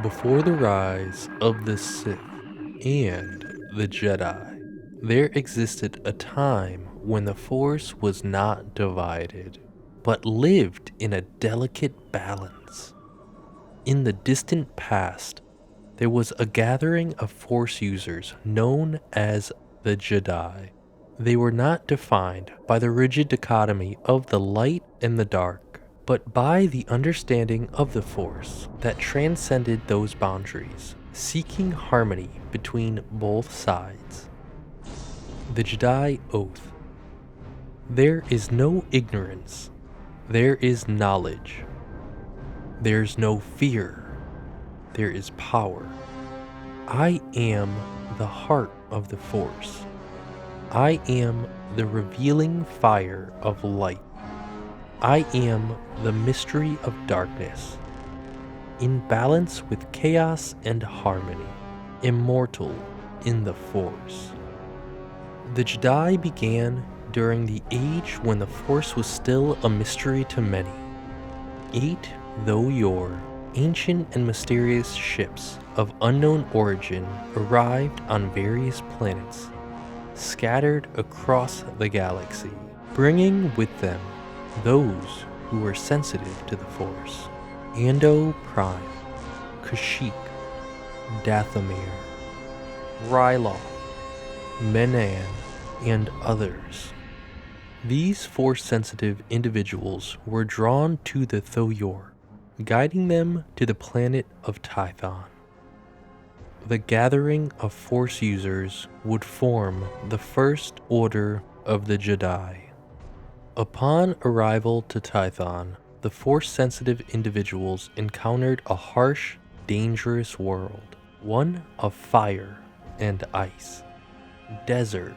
Before the rise of the Sith and the Jedi, there existed a time when the Force was not divided, but lived in a delicate balance. In the distant past, there was a gathering of Force users known as the Jedi. They were not defined by the rigid dichotomy of the light and the dark, but by the understanding of the Force that transcended those boundaries, seeking harmony between both sides. The Jedi Oath. There is no ignorance. There is knowledge. There's no fear. There is power. I am the heart of the Force. I am the revealing fire of light. I am the mystery of darkness, in balance with chaos and harmony, immortal in the Force. The Jedi began during the age when the Force was still a mystery to many. 8 though your ancient and mysterious ships of unknown origin arrived on various planets, scattered across the galaxy, bringing with them those who were sensitive to the Force. Ando Prime, Kashyyyk, Dathomir, Ryloth, Menan, and others. These Force-sensitive individuals were drawn to the Thoyor, guiding them to the planet of Tython. The gathering of Force users would form the First Order of the Jedi. Upon arrival to Tython, the Force-sensitive individuals encountered a harsh, dangerous world, one of fire and ice, desert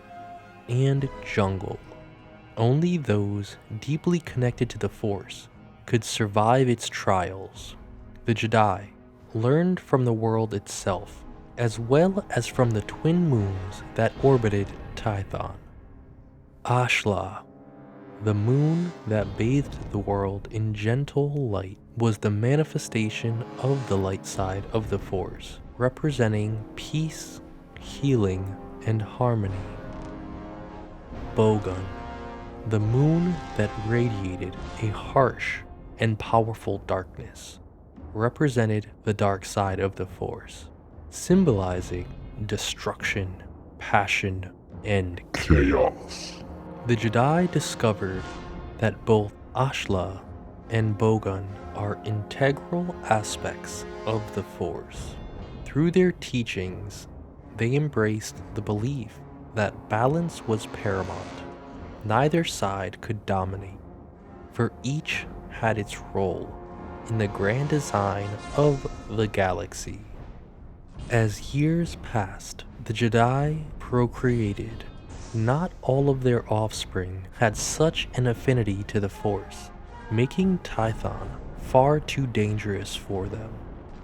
and jungle. Only those deeply connected to the Force could survive its trials. The Jedi learned from the world itself, as well as from the twin moons that orbited Tython. Ashla, the moon that bathed the world in gentle light, was the manifestation of the light side of the Force, representing peace, healing, and harmony. Bogun, the moon that radiated a harsh and powerful darkness, represented the dark side of the Force, symbolizing destruction, passion, and chaos. The Jedi discovered that both Ashla and Bogun are integral aspects of the Force. Through their teachings, they embraced the belief that balance was paramount. Neither side could dominate, for each had its role in the grand design of the galaxy. As years passed, the Jedi procreated. Not all of their offspring had such an affinity to the Force, making Tython far too dangerous for them.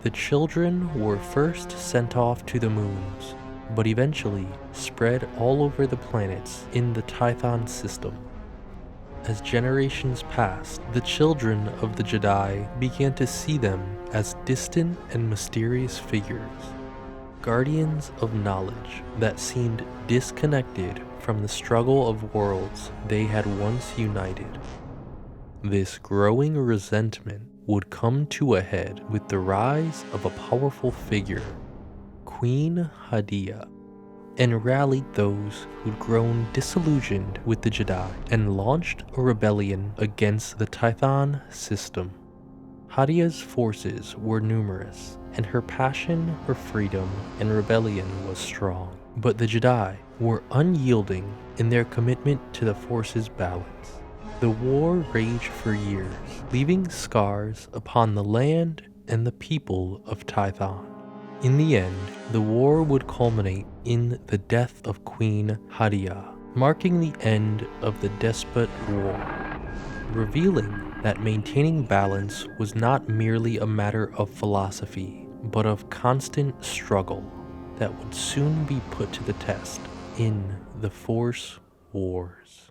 The children were first sent off to the moons, but eventually spread all over the planets in the Tython system. As generations passed, the children of the Jedi began to see them as distant and mysterious figures, guardians of knowledge that seemed disconnected from the struggle of worlds they had once united. This growing resentment would come to a head with the rise of a powerful figure, Queen Hadia, and rallied those who'd grown disillusioned with the Jedi and launched a rebellion against the Tython system. Hadia's forces were numerous, and her passion for freedom and rebellion was strong, but the Jedi were unyielding in their commitment to the Force's balance. The war raged for years, leaving scars upon the land and the people of Tython. In the end, the war would culminate in the death of Queen Hadia, marking the end of the Despot War, revealing that maintaining balance was not merely a matter of philosophy, but of constant struggle that would soon be put to the test in the Force Wars.